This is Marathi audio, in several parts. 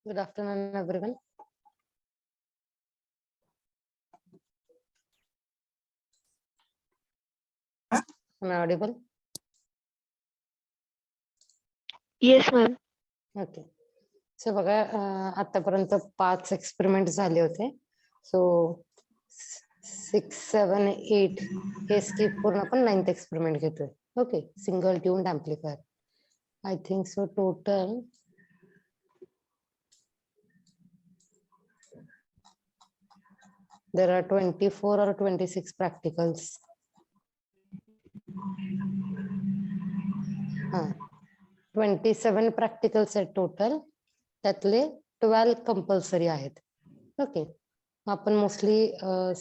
Good afternoon, everyone. Am I audible? Yes, ma'am. Okay. So बघा आतापर्यंत 5 एक्सपेरिमेंट झाले होते. सो 6, 7, 8 हे स्किप करून आपण 9th एक्सपेरिमेंट घेतोय. Okay, single tuned amplifier. I think so total there are 24 or 26 practicals. हाँ 27 प्रॅक्टिकल्स आहेत टोटल, त्यातले 12 कंपल्सरी आहेत. ओके, आपण मोस्टली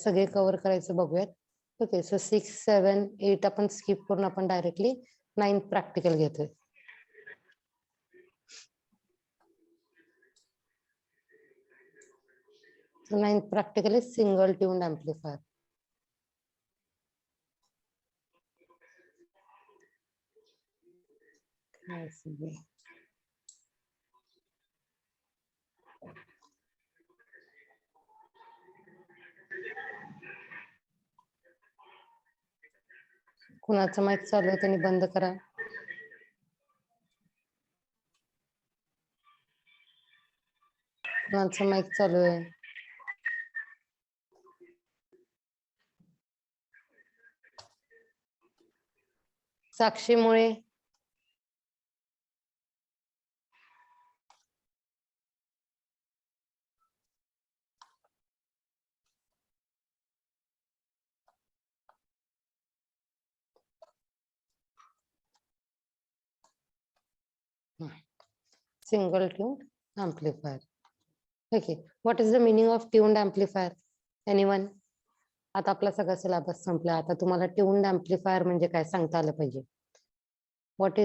सगळे कव्हर करायचं बघूयात. ओके, सो 6, 7, 8 आपण स्किप करून आपण डायरेक्टली 9th प्रॅक्टिकल घेतोय. So 9th practical is single tuned amplifier. कुणाचं माईक चालू आहे त्यांनी बंद करा. कुणाचं माईक चालू आहे? साक्षीमुळे single tuned amplifier. Okay, what is the meaning of tuned amplifier? Anyone? आता आपला सगळा सिलेबस संपला. आता तुम्हाला ट्यून्ड एम्प्लीफायर म्हणजे काय सांगता आलं पाहिजे. व्हॉट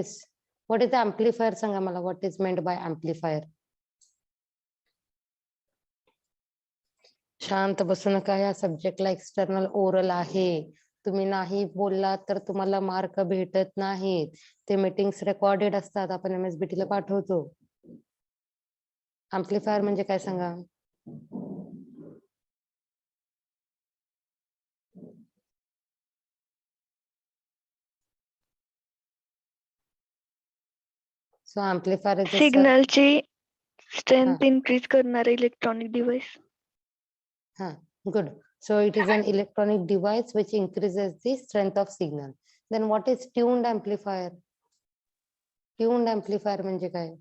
इज एम्प्लीफायर सांगा मला. What is meant by amplifier? शांत बसू नका. या सब्जेक्टला एक्सटर्नल ओरल आहे. तुम्ही नाही बोलला तर तुम्हाला मार्क भेटत नाहीत. ते मीटिंग्स रेकॉर्डेड असतात, आपण MSBT ला पाठवतो. एम्प्लीफायर म्हणजे काय सांगा. सो एम्प्लीफायर इज सिग्नलची स्ट्रेंथ इन्क्रीज करणारे इलेक्ट्रॉनिक डिव्हाइस. हा, good. So it is an electronic device which increases the strength of signal. Then what is tuned amplifier? Tuned amplifier म्हणजे काय?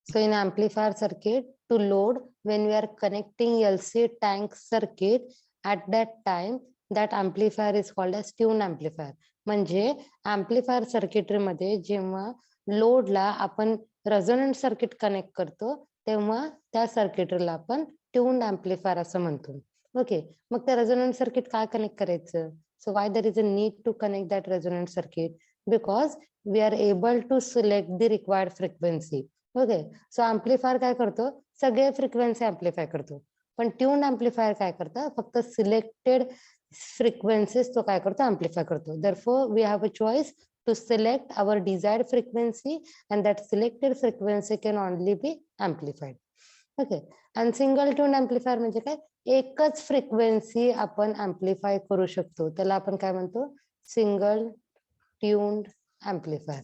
So in amplifier circuit to load, when we are connecting LC tank circuit, at that time that amplifier is called as tuned amplifier. म्हणजे amplifier circuitry मध्ये जेव्हा लोडला आपण रेझोनंट सर्किट कनेक्ट करतो तेव्हा त्या सर्किटरीला आपण ट्यून्ड एम्प्लीफायर असं म्हणतो. ओके, मग त्या रेझोनंट सर्किट काय कनेक्ट करायचं. So why there is a need to connect that resonant circuit? Because we are able to select the required frequency. Okay, so amplifier काय करतो, सगळे फ्रिक्वेन्सी एम्प्लीफाय करतो. पण ट्यून्ड एम्प्लीफायर काय करतं, फक्त सिलेक्टेड फ्रिक्वेन्सीज तो काय करतो, एम्प्लीफाय करतो. Therefore we have a choice to select our desired frequency and that selected frequency can only be amplified. Okay, and single tuned amplifier म्हणजे काय, एकच फ्रिक्वेन्सी आपण एम्प्लीफाय करू शकतो, त्याला आपण काय म्हणतो, सिंगल ट्यून्ड एम्प्लीफायर.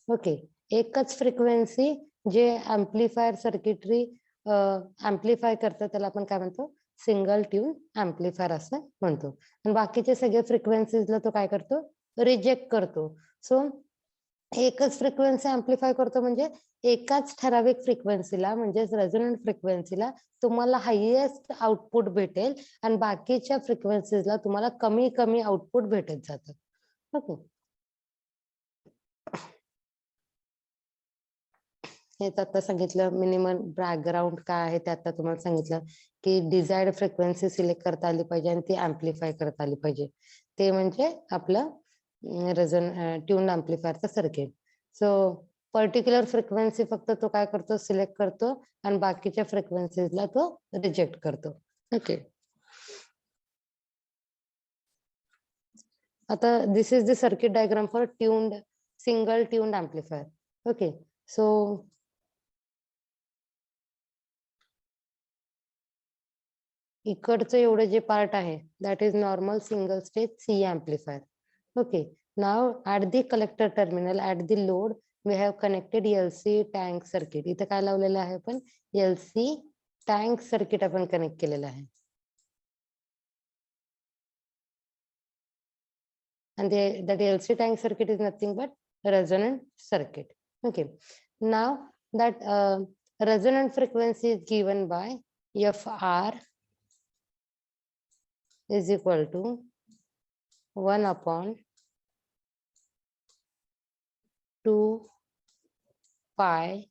ओके, एकच फ्रिक्वेन्सी जे एम्प्लीफायर सर्किटरी एम्प्लीफाय करतं त्याला आपण काय म्हणतो, सिंगल ट्यून एम्प्लीफायर असं म्हणतो. आणि बाकीचे सगळे फ्रिक्वेन्सीजला तो काय करतो, रिजेक्ट करतो. सो एकच फ्रिक्वेन्सी एम्प्लीफाय करतो म्हणजे एकाच ठराविक फ्रिक्वेन्सीला म्हणजे रेझोनंट फ्रिक्वेन्सीला तुम्हाला हायेस्ट आउटपुट भेटेल आणि बाकीच्या फ्रिक्वेन्सीजला तुम्हाला कमी कमी आउटपुट भेटत जातं. ओके, हे आता सांगितलं. मिनिमम बॅकग्राऊंड काय आहे ते आता तुम्हाला सांगितलं की डिझायर्ड फ्रिक्वेन्सी सिलेक्ट करता आली पाहिजे आणि ती एम्प्लीफाय करता आली पाहिजे. ते म्हणजे आपलं ट्यून एम्प्लीफायरचं सर्किट. सो पर्टिक्युलर फ्रिक्वेन्सी फक्त तो काय करतो, सिलेक्ट करतो आणि बाकीच्या फ्रिक्वेन्सीजला तो रिजेक्ट करतो. ओके, आता this is the circuit diagram for tuned single tuned amplifier. Okay, so इकडचं एवढं जे पार्ट आहे that is normal single stage C amplifier. Okay, now at the collector terminal at the load we have connected LC tank circuit. इथे काय लावलेलं आहे आपण LC tank circuit आपण कनेक्ट केलेलं आहे. And that LC tank circuit is nothing but resonant circuit. Okay, now that resonant frequency is given by FR is equal to 1 upon 2 pi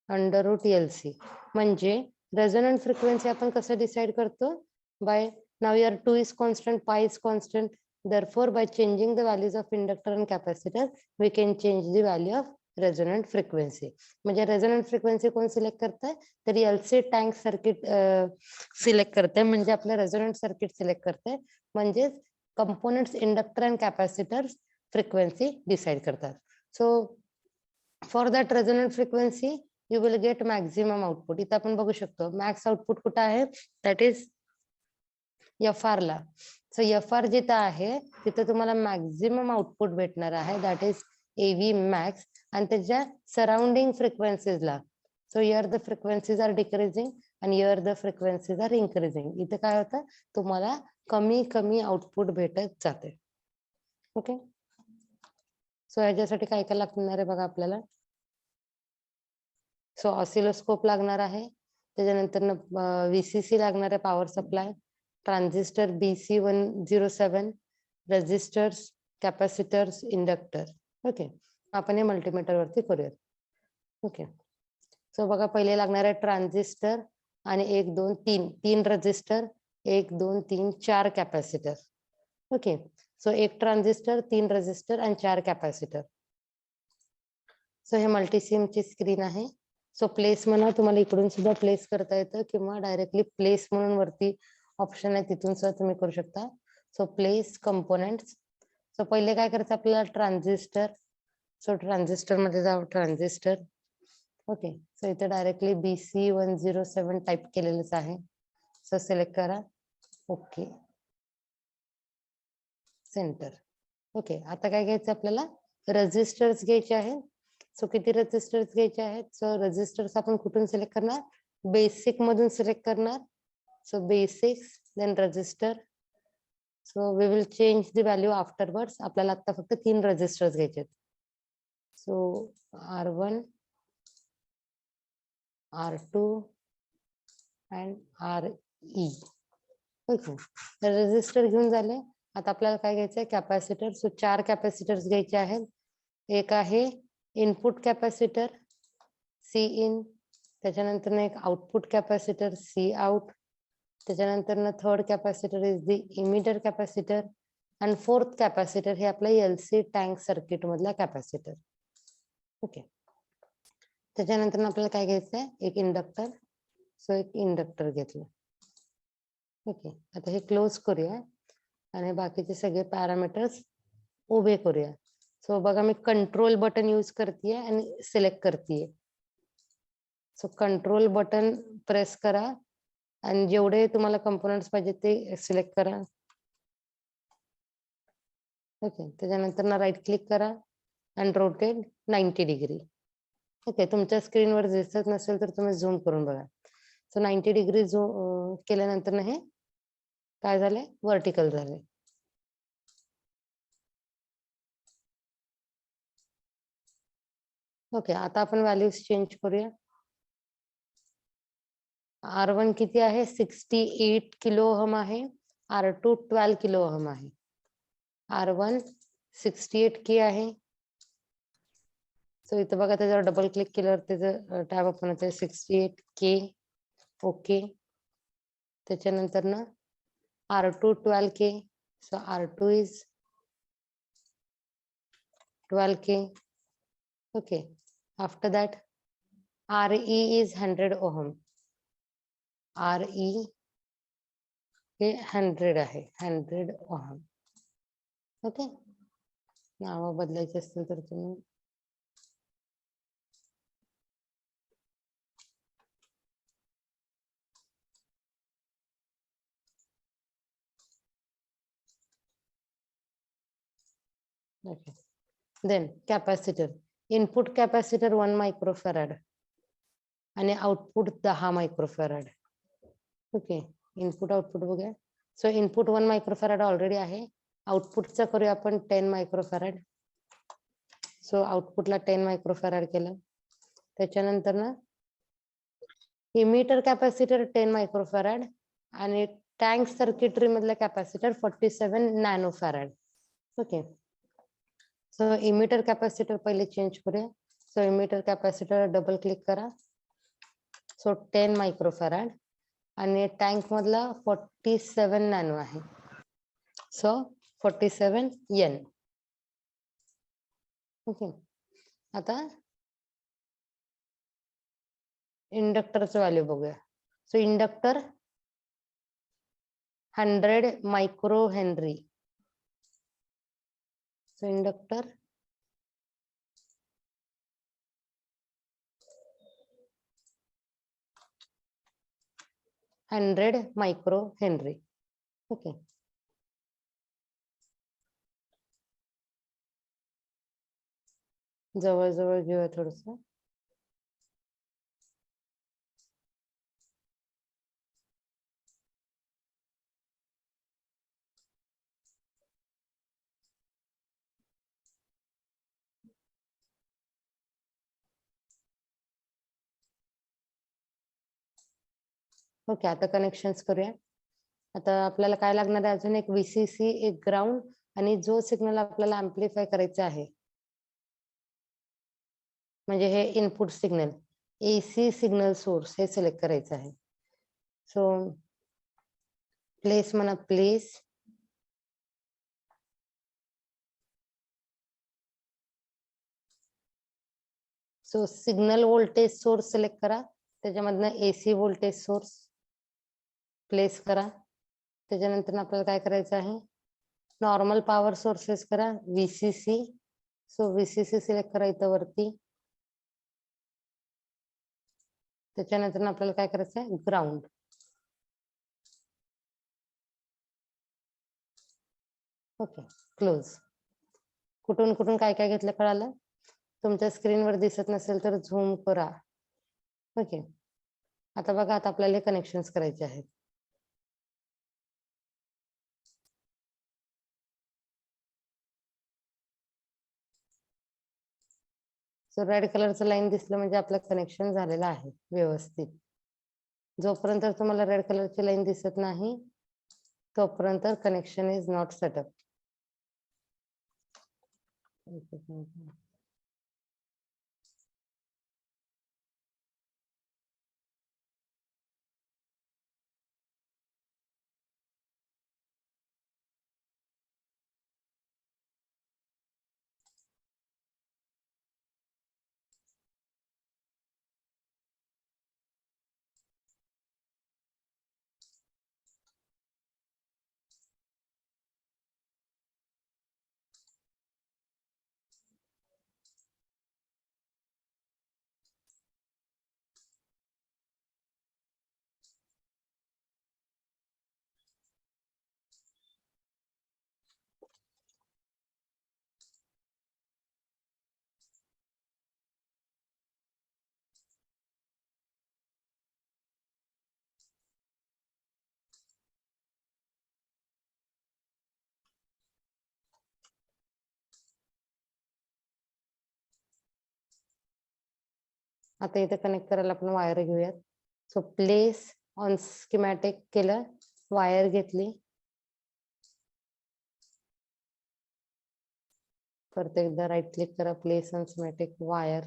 under root LC. म्हणजे resonant frequency आपण कसं decide करतो by now your 2 is constant, pi is constant. Therefore, by changing the values of inductor and capacitor, we can change the value of resonant frequency. म्हणजे resonant frequency कोण सिलेक्ट करताय तर LC tank circuit सिलेक्ट करते म्हणजे आपलं resonant circuit सिलेक्ट करते म्हणजे components inductor and capacitors frequency decide करतात. So for that resonant frequency you will get maximum output. इथं आपण बघू शकतो max output कुठं आहे that is FR ला. So FR जिथं आहे तिथं तुम्हाला मॅक्झिमम आउटपुट भेटणार आहे that is AV max आणि त्याच्या सराउंडिंग फ्रिक्वेन्सीज ला. So here the frequencies are decreasing and here the frequencies are increasing. इथे काय होतं तुम्हाला कमी कमी आउटपुट भेटत जाते. ओके, सो याच्यासाठी काय काय लागणार आहे बघा आपल्याला. सो ऑसिलोस्कोप लागणार आहे, त्याच्यानंतर VCC लागणार आहे power supply, transistor BC107, resistors, capacitors, inductor. Okay, आपण हे मल्टीमीटर वरती करूयात. ओके, सो बघा पहिले लागणार आहे ट्रान्झिस्टर आणि 1 2 3 3 resistor, 1 2 3 4 capacitor. Okay, so 1 transistor, 3 resistor आणि 4 कॅपॅसिटर. सो हे मल्टीसिम ची स्क्रीन आहे. सो प्लेस म्हणा तुम्हाला इकडून सुद्धा प्लेस करता येतं किंवा डायरेक्टली प्लेस म्हणून वरती ऑप्शन आहे तिथून सुद्धा तुम्ही करू शकता. So place components. सो पहिले काय करायचं आपल्याला ट्रान्झिस्टर. सो ट्रान्झिस्टर मध्ये जाऊ, ट्रान्झिस्टर. ओके, सो इथे डायरेक्टली BC107 टाइप केलेलंच आहे. सो सिलेक्ट करा. Okay, centre. ओके, आता काय घ्यायचं आपल्याला रेजिस्टर्स घ्यायचे आहेत. सो किती रेजिस्टर्स घ्यायचे आहेत. सो रेजिस्टर्स आपण कुठून सिलेक्ट करणार, बेसिक मधून सिलेक्ट करणार. So basics then resistor. So we will change the value afterwards. आपल्याला आता फक्त 3 रेजिस्टर्स घ्यायचे. So R1, R2 and RE. Okay, resistor घेऊन झाले. आता आपल्याला काय घ्यायचंय कॅपॅसिटर. सो 4 कॅपॅसिटर्स घ्यायचे आहेत. एक आहे इनपुट कॅपॅसिटर C in, त्याच्यानंतर एक आउटपुट कॅपॅसिटर C out, त्याच्यानंतर third capacitor is the emitter capacitor आणि फोर्थ कॅपॅसिटर हे आपलं LC टँक सर्किट मधला कॅपॅसिटर. ओके, त्याच्यानंतर आपल्याला काय घ्यायचंय एक इंडक्टर. सो एक इंडक्टर घेतलं. ओके, आता हे क्लोज करूया आणि बाकीचे सगळे पॅरामीटर्स उभे करूया. सो बघा मी कंट्रोल बटन यूज करतेय आणि सिलेक्ट करतेय. सो कंट्रोल बटन प्रेस करा आणि जेवढे तुम्हाला कंपोनेंट्स पाहिजे ते सिलेक्ट करा. ओके, त्याच्यानंतर ना राईट क्लिक करा आणि रोटेट 90 डिग्री. ओके, तुमच्या स्क्रीनवर दिसत नसेल तर तुम्ही झूम करून बघा. सो 90 डिग्री केल्यानंतर ना हे काय झाले व्हर्टिकल झाले. ओके, आता आपण व्हॅल्यूज चेंज करूया. R1 किती आहे 68 किलो ओहम आहे. R2 12 किलो ओहम आहे. R1 68K आहे. सो इथं बघा त्याच्यावर डबल क्लिक केल्यावर त्याचं टॅब ओपन होते 68K. ओके, त्याच्यानंतर ना R2 12K. So R2 is 12K. Okay, after that RE is 100 ohm. RE हे 100 आहे, 100 ओहम. ओके, नाव बदलायचे असतील तर तुम्ही okay. Then capacitor, input capacitor 1 microfarad आणि output 10 microfarad. Okay, input output बघूया. सो इनपुट 1 मायक्रोफॅरड ऑलरेडी आहे, आउटपुटचा करूया आपण 10 मायक्रोफॅरड. सो आउटपुटला 10 मायक्रोफॅरड केलं. त्याच्यानंतर ना इमिटर कॅपॅसिटर 10 मायक्रोफॅरड आणि टँक सर्किटरी मधला capacitor 47 nanofarad. Okay, so emitter capacitor पहिले चेंज करूया. So emitter capacitor double click करा. सो 10 मायक्रोफॅरड आणि टँक मधला 47 नॅनो आहे. So 47 N. ओके, आता इंडक्टरचं व्हॅल्यू बघूया. So inductor 100 micro henry. So inductor 100 micro henry. Okay, जवळ घेऊया थोडस. ओके, आता कनेक्शन्स करूया. आता आपल्याला काय लागणार आहे, अजून एक VCC, एक ग्राउंड आणि जो सिग्नल आपल्याला अँप्लिफाय करायचा आहे म्हणजे हे input signal AC signal source हे सिलेक्ट करायचं आहे. सो प्लेस म्हणा, place. So signal voltage source select करा, त्याच्यामधनं AC व्होल्टेज सोर्स प्लेस करा. त्याच्यानंतर आपल्याला काय करायचं आहे, नॉर्मल पॉवर सोर्सेस करा, VCC. सो VCC सिलेक्ट करायचं वरती. त्याच्यानंतर आपल्याला काय करायचं आहे, ग्राउंड. Okay, close. कुठून कुठून काय काय घेतलं कळालं. तुमच्या स्क्रीनवर दिसत नसेल तर झूम करा. ओके, आता बघा, आता आपल्याला हे कनेक्शन्स करायचे आहेत. सो रेड कलरचं लाईन दिसलं म्हणजे आपलं कनेक्शन झालेलं आहे व्यवस्थित. जोपर्यंत तुम्हाला रेड कलरची लाईन दिसत नाही तोपर्यंत कनेक्शन इज नॉट सेटअप. आता इथे कनेक्ट करायला आपण वायर घेऊयात. सो प्लेस ऑन स्कीमॅटिक केलं, वायर घेतली. परत एकदा राईट क्लिक करा, place on schematic, wire.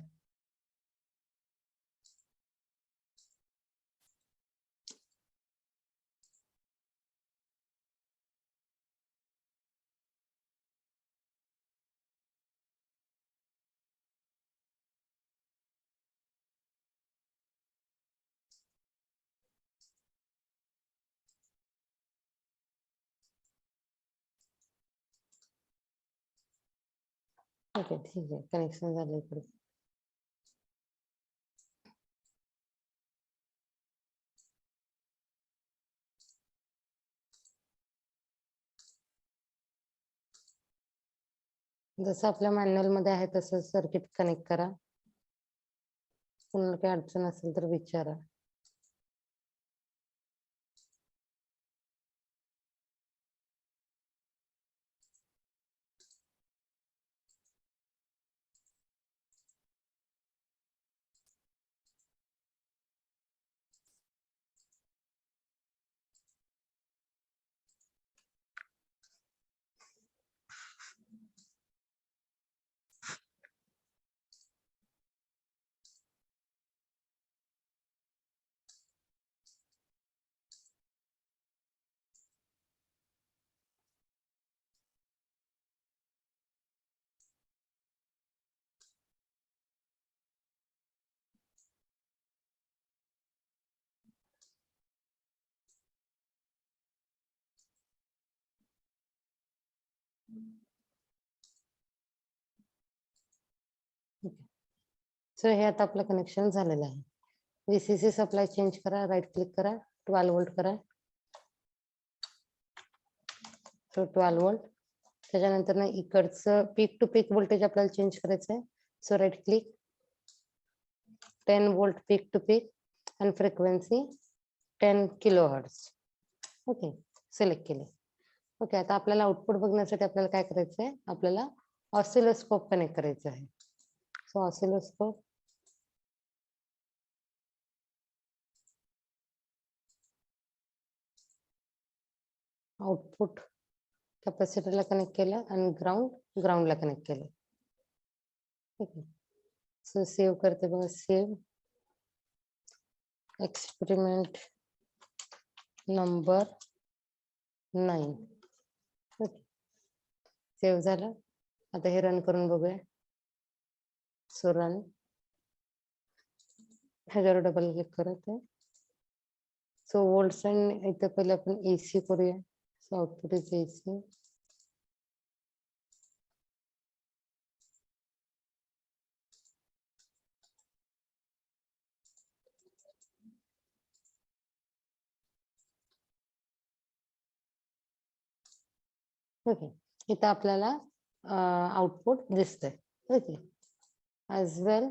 Okay ठीक आहे, कनेक्शन झालं इकडे. जसं आपल्या मॅन्युअल मध्ये आहे तसं सर्किट कनेक्ट करा. पुन्हा काही अडचण असेल तर विचारा. सो हे आता आपलं कनेक्शन झालेलं आहे. VCC सप्लाय चेंज करा, राईट क्लिक करा, 12 वोल्ट करा. So 12 volt. त्याच्यानंतर ना इकडचं पीक टू पीक व्होल्टेज आपल्याला चेंज करायचं आहे. So right click, 10 volt peak to peak आणि फ्रिक्वेन्सी 10 किलोहर्ट्ज. ओके, सिलेक्ट केले. ओके, आता आपल्याला आउटपुट बघण्यासाठी आपल्याला काय करायचं आहे, आपल्याला ऑसिलोस्कोप कनेक्ट करायचं आहे. सो ऑसिलोस्कोप, आउटपुट कॅपॅसिटरला कनेक्ट केलं आणि ग्राउंडला कनेक्ट केलं. ओके, सो सेव्ह करते बघा. Save experiment number 9. Okay, save झालं. आता हे रन करून बघूया. सो रन, ह्याच्यावर डबल क्लिक करत आहे. सो वोल्ट्स आणि इथं पहिले आपण AC करूया. So output is AC. Okay, इथं आपल्याला आउटपुट दिसतंय. ओके, ॲज वेल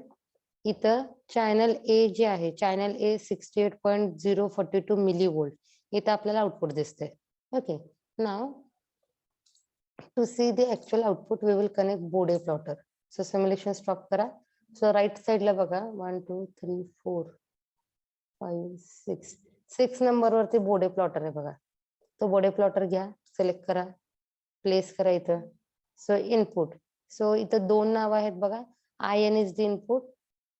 इथं चॅनल A जे आहे, चॅनल A 68.042 मिली वोल्ट, इथं आपल्याला आउटपुट दिसतंय. Okay, now to see the actual output we will connect Bode plotter. So simulation stop करा. सो राईट साइडला बघा 1 2 3 4 5 6 नंबरवरती बोर्डे प्लॉटर आहे बघा. तो बोर्डे प्लॉटर घ्या, सिलेक्ट करा, प्लेस करा इथं. सो इनपुट, सो इथं 2 नाव आहेत बघा. IN is the input,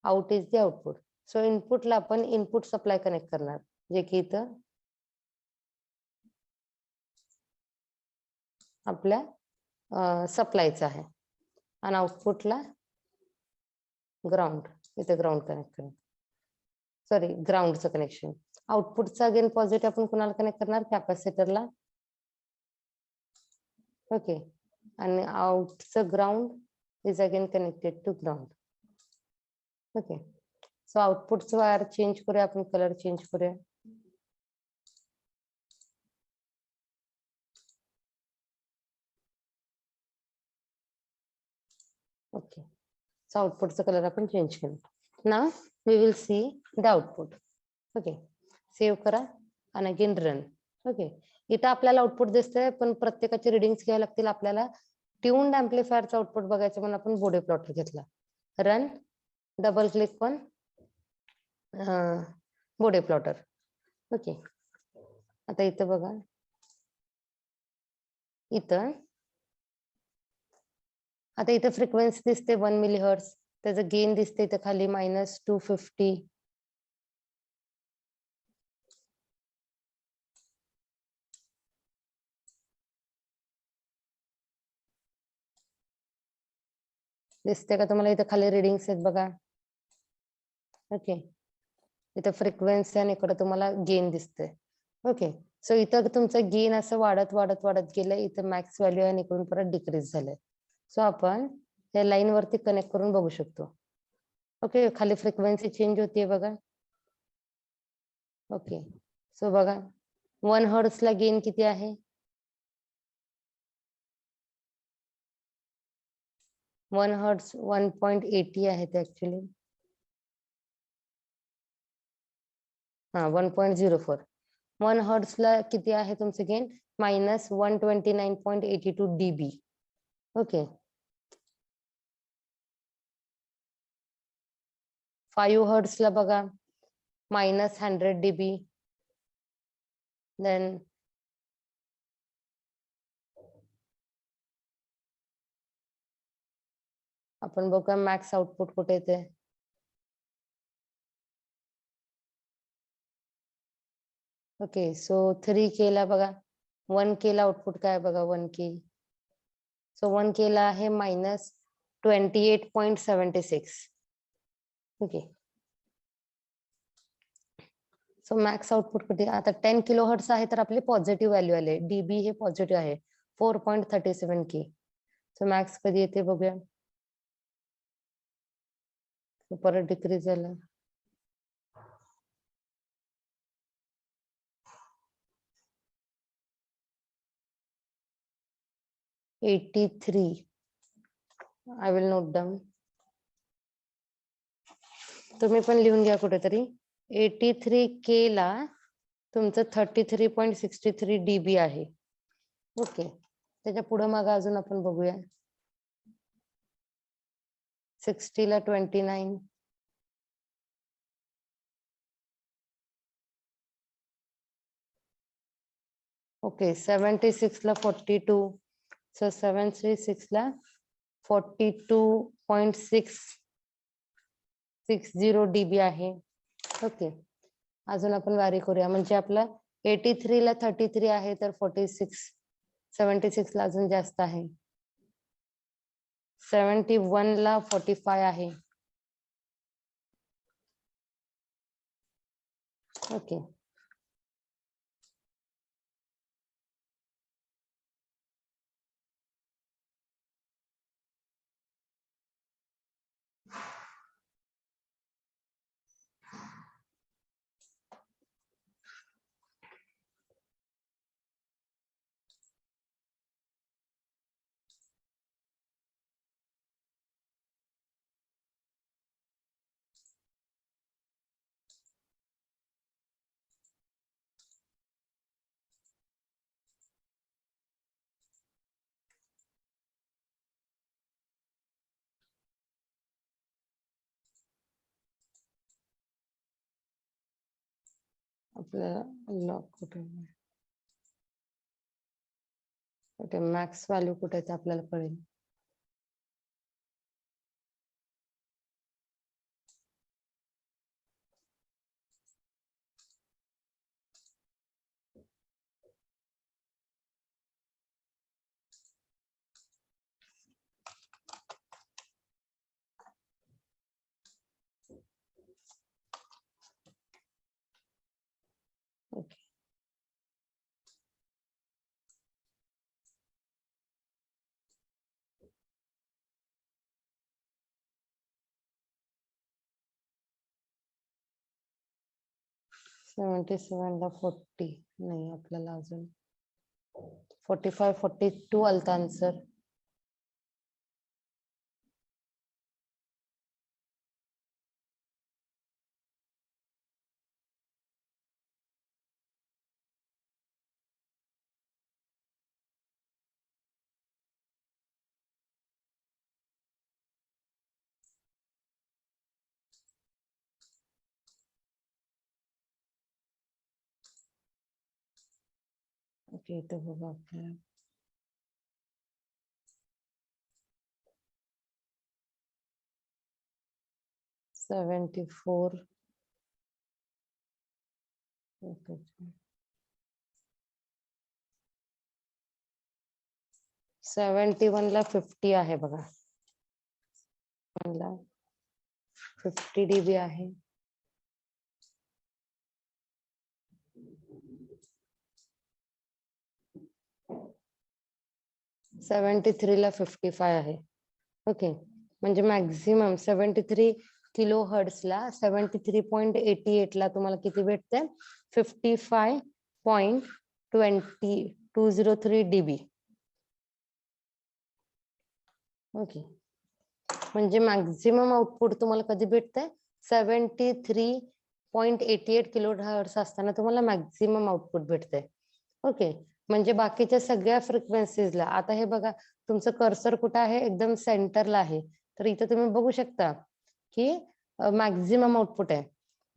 out is the output. So इनपुटला आपण इनपुट सप्लाय कनेक्ट करणार, जे की इथं आपल्या सप्लायचं आहे. आणि आउटपुटला ग्राउंड, इथे ग्राउंड कनेक्ट करा. सॉरी, ग्राउंडचं कनेक्शन. आउटपुटचा अगेन पॉझिटिव्ह आपण कुणाला कनेक्ट करणार, कॅपॅसिटरला. ओके, आणि आउटचं ground is again connected to ground. Okay, so आउटपुटचं वायर चेंज करूया आपण, कलर चेंज करूया. ओके, सो आउटपुटचं कलर आपण चेंज केलं. Now we will see the output. Okay, save करा आणि अगेन रन. ओके, इथं आपल्याला आउटपुट दिसतंय, पण प्रत्येकाचे रिडिंग्स घ्यावे लागतील आपल्याला. ट्यून्ड एम्प्लिफायरचा आउटपुट बघायचं म्हणून आपण बोर्डे प्लॉटर घेतला. रन, डबल क्लिक पण बोर्डे प्लॉटर. ओके, आता इथं बघा, इथं आता इथं फ्रिक्वेन्सी दिसते 1 मिलीहर्ट्ज. त्याचं गेन दिसते इथं खाली -250. दिसते का तुम्हाला? इथं खाली रिडिंग्स आहेत बघा. ओके, इथं फ्रिक्वेन्सी आणि इकडे तुम्हाला गेन दिसते. ओके, सो इथं तुमचं गेन असं वाढत वाढत वाढत गेलं. इथं मॅक्स व्हॅल्यू आणि इकडून परत डिक्रीज झालंय. सो आपण या लाईन वरती कनेक्ट करून बघू शकतो. ओके, खाली फ्रिक्वेन्सी चेंज होतीये बघा. ओके, सो बघा 1 हर्ट्ज ला गेन किती आहे? 1 हर्ट्ज 1.80 आहे ते ऍक्च्युली. हा 1.04. 1 हर्ट्ज ला किती आहे तुमचं गेन? -129.82 dB. ओके, 5 हर्ट्ज ला बघा -100 dB. देन आपण बघूया मॅक्स आउटपुट कुठे येते. ओके, सो 3K ला बघा 1K ला आउटपुट काय बघा 1K. सो 1K ला आहे -28.76. ओके, सो मॅक्स आउटपुट कुठे? आता 10 किलो हर्ट्ज आहे तर आपले पॉझिटिव्ह व्हॅल्यू आले. डीबी हे पॉझिटिव्ह आहे 4.37K. सो मॅक्स कधी येते बघूया. परत डिक्रीज झालं. $83. I will note down. तुम्ही पण लिहून घ्या कुठेतरी. 83K ला तुमचं 33.63 dB आहे. ओके, त्याच्या पुढे मागे अजून आपण बघूया. 60 ला 29. ओके, 76 ला 42. सो 736 ला 42.660 dB आहे. ओके, अजून आपण वारी करूया. म्हणजे आपला 83 ला 33 आहे तर 76 ला अजून जास्त आहे. 71 ला 45 आहे. ओके, आपल्याला लॉक कुठे? ओके, मॅक्स व्हॅल्यू कुठे आहे ते आपल्याला कळेल. ओके, $77 ला 40 नाही, आपल्याला अजून 45 42 आलता आन्सर. ओके, इथं बघा आपल्याला 74. ओके, 71 ला 50 आहे बघा. 50 dB आहे. 73 ला 55 आहे. ओके, म्हणजे मॅक्झिमम 73 किलो हर्ट्सला 73.88 ला तुम्हाला किती भेटते? 55.203 डीबी. ओके, म्हणजे मॅक्झिमम आउटपुट तुम्हाला कधी भेटतंय? 73.88 किलो हर्ट्स असताना तुम्हाला मॅक्झिमम आउटपुट भेटतंय. ओके, म्हणजे बाकीच्या सगळ्या फ्रिक्वेन्सीजला, आता हे बघा तुमचं कर्सर कुठं आहे? एकदम सेंटरला आहे. तर इथं तुम्ही बघू शकता की मॅक्झिमम आउटपुट आहे.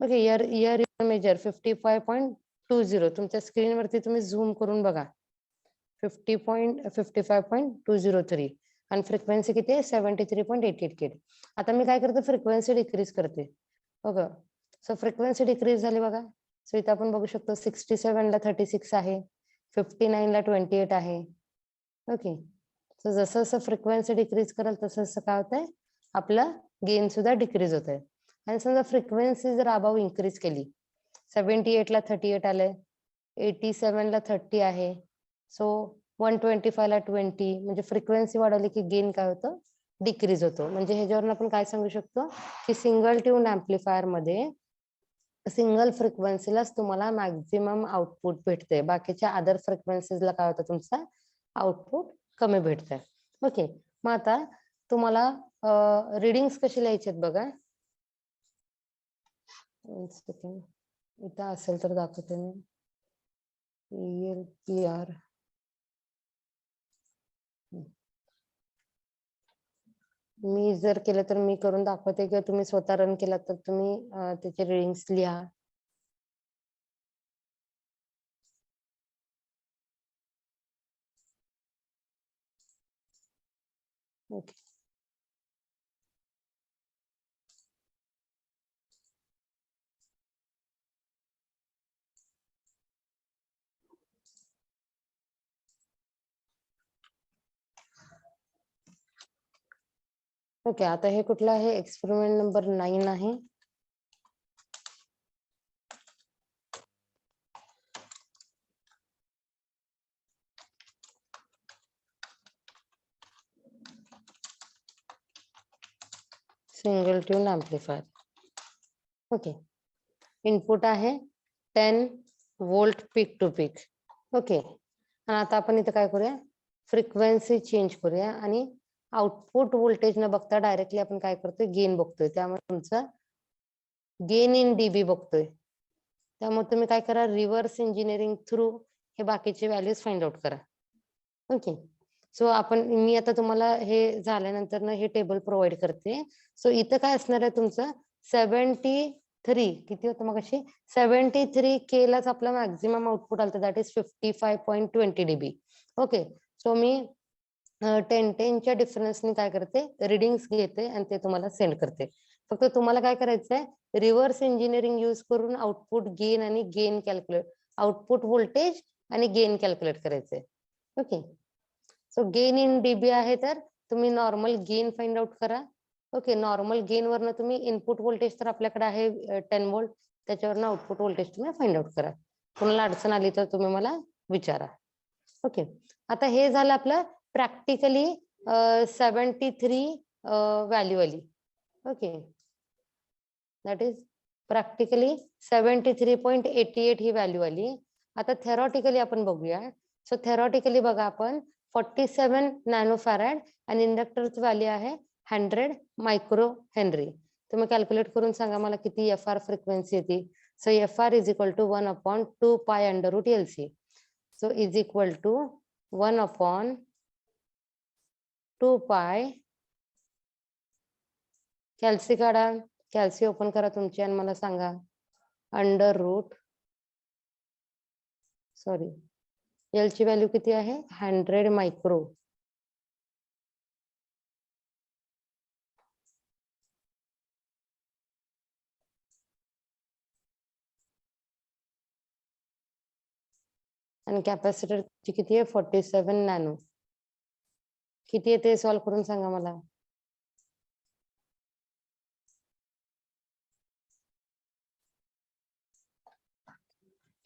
Okay, here measure 55.20. तुमच्या स्क्रीनवरती तुम्ही झूम करून बघा. 55.203 आणि फ्रिक्वेन्सी किती आहे? 73.88 केली. आता मी काय करते? फ्रिक्वेन्सी डिक्रीज करते. ओके, सो फ्रिक्वेन्सी डिक्रीज झाली बघा. सो इथं आपण बघू शकतो 67 ला 36 आहे, 59 ला 28 आहे. ओके, सो जसं जसं फ्रिक्वेन्सी डिक्रीज कराल तसं तसं काय होतंय? आपलं गेन सुद्धा डिक्रीज होत आहे. आणि समजा फ्रिक्वेन्सी जर अबाव इन्क्रीज केली, 78 ला 38 आलंय, 87 ला 30 आहे, सो 125 ला 20, म्हणजे फ्रिक्वेन्सी वाढवली की गेन काय होतं? डिक्रीज होतो. म्हणजे ह्याच्यावरून आपण काय सांगू शकतो की सिंगल ट्यून ऍम्प्लिफायर मध्ये सिंगल फ्रिक्वेन्सीलाच तुम्हाला मॅक्झिमम आउटपुट भेटते. बाकीच्या अदर फ्रिक्वेन्सीजला काय होतं? तुमचा आउटपुट कमी भेटतंय. ओके, मग आता तुम्हाला रिडिंग्स कशी लिहायची आहेत बघा. इथं असेल तर दाखवते मी. ELPR मी जर केलं तर मी करून दाखवते, किंवा तुम्ही स्वतः रन केला तर तुम्ही त्याचे रिडिंग्स लिहा. ओके, ओके, आता हे कुठलं आहे? एक्सपेरिमेंट नंबर 9 आहे. Single tune amplifier. Okay, input आहे 10 volt peak to peak. Okay, आणि आता आपण इथं काय करूया? फ्रिक्वेन्सी चेंज करूया आणि आउटपुट व्होल्टेज न बघता डायरेक्टली आपण काय करतोय? गेन बघतोय. त्यामुळे तुमचं गेन इन डीबी बघतोय. त्यामुळे तुम्ही काय करा? रिव्हर्स इंजिनिअरिंग थ्रू हे बाकीचे व्हॅल्यूज फाइंड आउट करा. ओके, सो मी आता तुम्हाला हे झाल्यानंतर ना हे टेबल प्रोव्हाइड करते. सो इथं काय असणार आहे तुमचं? 73 किती होतं मग? 73 के लाच आपला मॅक्झिमम आउटपुट आलं, that is 55.20 dB. Okay, so मी 10च्या डिफरन्सनी काय करते? रिडिंग्स घेते आणि ते तुम्हाला सेंड करते. फक्त तुम्हाला काय करायचंय? रिव्हर्स इंजिनिअरिंग यूज करून आउटपुट गेन आणि गेन कॅल्क्युलेट, आउटपुट व्होल्टेज आणि गेन कॅल्क्युलेट करायचंय. Okay, so gain in dB आहे तर तुम्ही नॉर्मल गेन फाइंड आउट करा. ओके, नॉर्मल गेन वरनं तुम्ही इनपुट व्होल्टेज तर आपल्याकडे आहे 10 वोल्ट, त्याच्यावरनं आउटपुट व्होल्टेज तुम्ही फाइंड आउट करा. कोणाला अडचण आली तर तुम्ही मला विचारा. ओके, आता हे झालं आपलं प्रॅक्टिकली 73 व्हॅल्यू आली. Okay, that is practically 73.88 he value आली. आता थेरॉटिकली आपण बघूया. सो थेरॉटिकली बघा, आपण 47 नॅनो फॅरेड आणि इंडक्टरची व्हॅल्यू आहे 100 मायक्रो हेनरी. तुम्ही कॅल्क्युलेट करून सांगा मला किती FR फ्रिक्वेन्सी येते. So FR is equal to 1/2 pi under root LC. So is equal to 1/2 pi, कॅल्सी काढा, कॅल्सी ओपन करा तुमची आणि मला सांगा, अंडर रूट, सॉरी, एल ची व्हॅल्यू किती आहे? 100 मायक्रो. आणि कॅपॅसिटर ची किती आहे? 47 नॅनो. किती येते? सॉल्व्ह करून सांगा मला.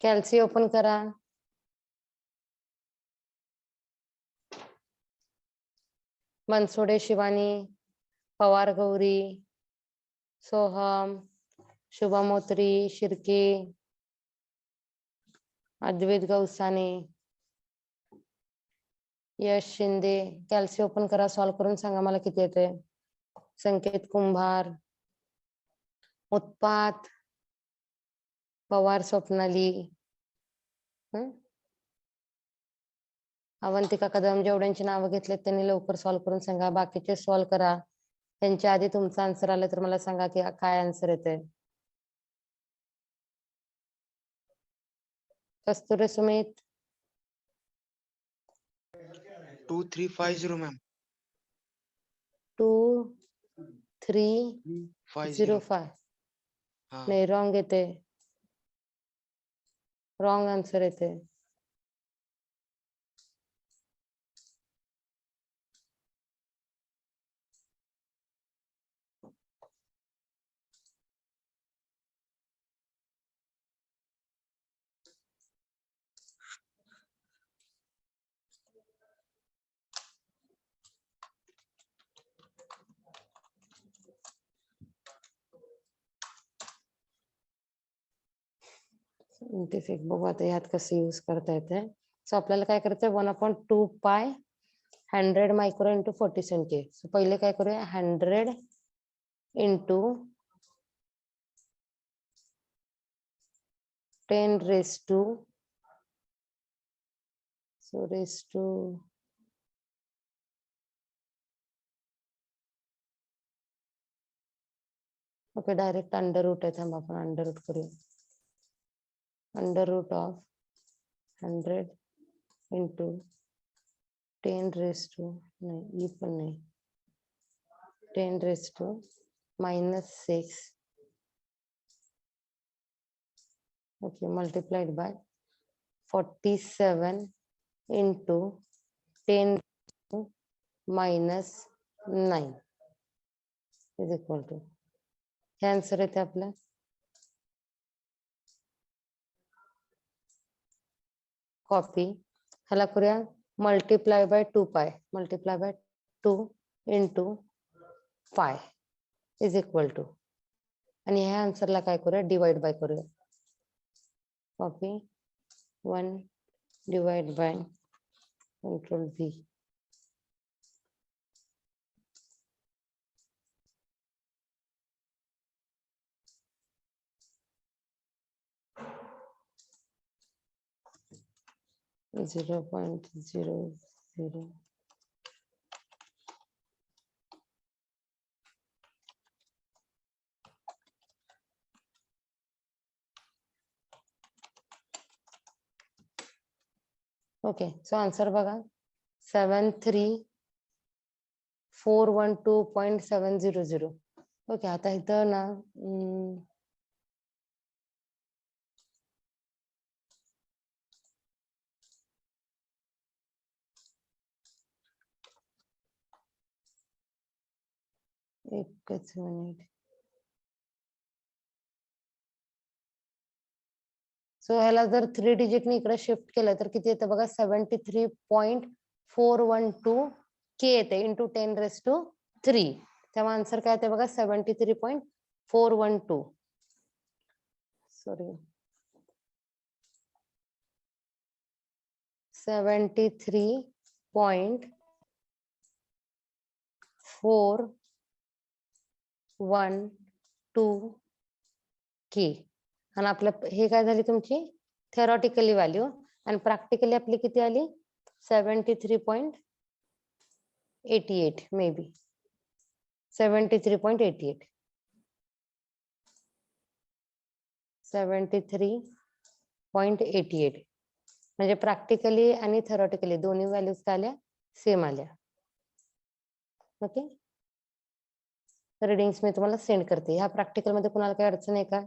कॅल्सी ओपन करा. बनसोडे शिवानी, पवार गौरी, सोहम, शुभम मोत्री, शिर्के, अद्वैत गौसाने, यश शिंदे. कॅल्सी ओपन करा, सॉल्व करून सांगा मला किती येते. संकेत कुंभार, उत्पात, पवार स्वप्नाली, अवंतिका कदम. जेवढ्यांची नावं घेतलेत त्यांनी लवकर सॉल्व करून सांगा. बाकीचे सॉल्व करा. त्यांच्या आधी तुमचा आन्सर आलं तर मला सांगा की काय आन्सर येते. कस्तुरे सुमित. 2350 मॅम. 2305. हा. नाही, रॉंग येते. रॉंग आन्सर येते. सायंटिफिक बघू आता ह्यात कसं यूज करता येते. सो आपल्याला काय करायचंय, 1/2 पाय 100 मायक्रो इंटू 40 सेंटी. सो पहिले काय करूया, 100 into 10 raise to okay, direct under root आहे. थांबा आपण अंडर रूट करूया. Under root of 100 into 10 raise to, नाही ई पण नाही, 10 raise to -6. Okay, multiplied by 47 into 10 -9 is equal to. हे आन्सर येते आपलं. कॉपी. ह्याला करूया multiply by 2 pi, multiply by 2 into 5 is equal to. आणि ह्या आन्सरला काय करूया, डिवाइड बाय करूया. Copy 1 divide by control V. (0.00) okay. So answer बघा, 73412.700. ओके, आता इथं ना एकच मिनिट. सो ह्याला जर 3 डिजिटने इकडे शिफ्ट केलं तर किती येतं बघा, 73.412 के येते इंटू 10 रेस टू 3. तेव्हा आन्सर काय येते बघा, 73.412. सॉरी, 73.412 के. आणि आपलं हे काय झाली तुमची थेरॉटिकली व्हॅल्यू, आणि प्रॅक्टिकली आपली किती आली, 73.88 मे बी 73.88. 73.88 म्हणजे प्रॅक्टिकली आणि थेरॉटिकली दोन्ही व्हॅल्यूज काय आल्या, सेम आल्या. ओके, रीडिंग्स मी तुम्हाला सेंड करते. ह्या प्रॅक्टिकल मध्ये कुणाला काही अडचण आहे का?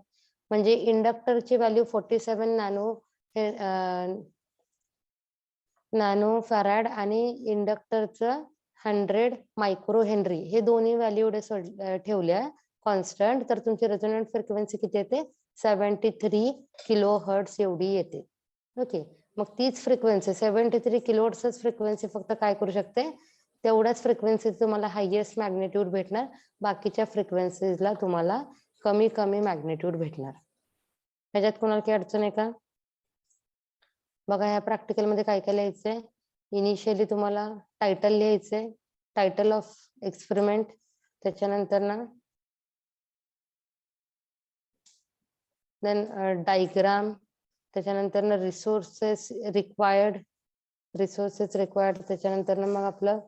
म्हणजे इंडक्टरची व्हॅल्यू 47 नॅनो फॅराड आणि इंडक्टरचं 100 मायक्रो हेनरी हे दोन्ही व्हॅल्यू ठेवल्या कॉन्स्टंट, तर तुमची रेझोनंट फ्रिक्वेन्सी किती येते, 73 किलो हर्ट्स एवढी येते. ओके, मग तीच फ्रिक्वेन्सी 73 किलो हर्ट्सच फ्रिक्वेन्सी फक्त काय करू शकते, तेवढ्याच फ्रिक्वेन्सी तुम्हाला हायएस्ट मॅग्नेट्यूड भेटणार, बाकीच्या फ्रिक्वेन्सीजला तुम्हाला कमी कमी मॅग्नेट्यूड भेटणार. ह्याच्यात कोणाला काही अडचण आहे का? बघा ह्या प्रॅक्टिकल मध्ये काय काय लिहायचंय. इनिशियली तुम्हाला टायटल लिहायचंय, टायटल ऑफ एक्सपेरिमेंट. त्याच्यानंतर ना देन डायग्राम, त्याच्यानंतर ना रिसोर्सेस रिक्वायर्ड, त्याच्यानंतर ना मग आपलं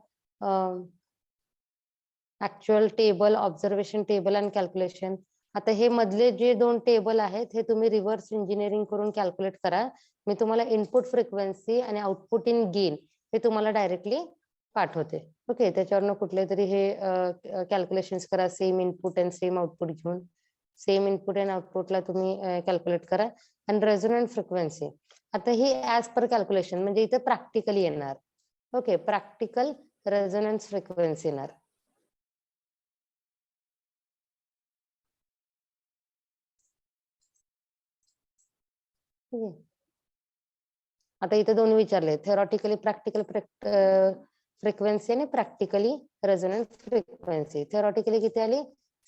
actual table, observation table and calculation. आता हे मधले जे 2 टेबल आहेत हे तुम्ही रिव्हर्स इंजिनिअरिंग करून कॅल्क्युलेट करा. मी तुम्हाला इनपुट फ्रिक्वेन्सी आणि आउटपुट इन गेन हे तुम्हाला डायरेक्टली पाठवते. ओके, त्याच्यावरनं कुठले तरी हे कॅल्क्युलेशन्स करा. Same input and same output घेऊन सेम इनपुट अँड आउटपुटला तुम्ही कॅल्क्युलेट करा. आणि रेझोनंट फ्रिक्वेन्सी आता ही ऍज पर कॅल्क्युलेशन म्हणजे इथे प्रॅक्टिकली येणार. ओके, प्रॅक्टिकल रेझोनन्स फ्रिक्वेन्सी येणार. आता इथे दोन विचारले, थेरॉटिकली प्रॅक्टिकल फ्रिक्वेन्सी आणि प्रॅक्टिकली रेझोनन्स फ्रिक्वेन्सी. थेरॉटिकली किती आली?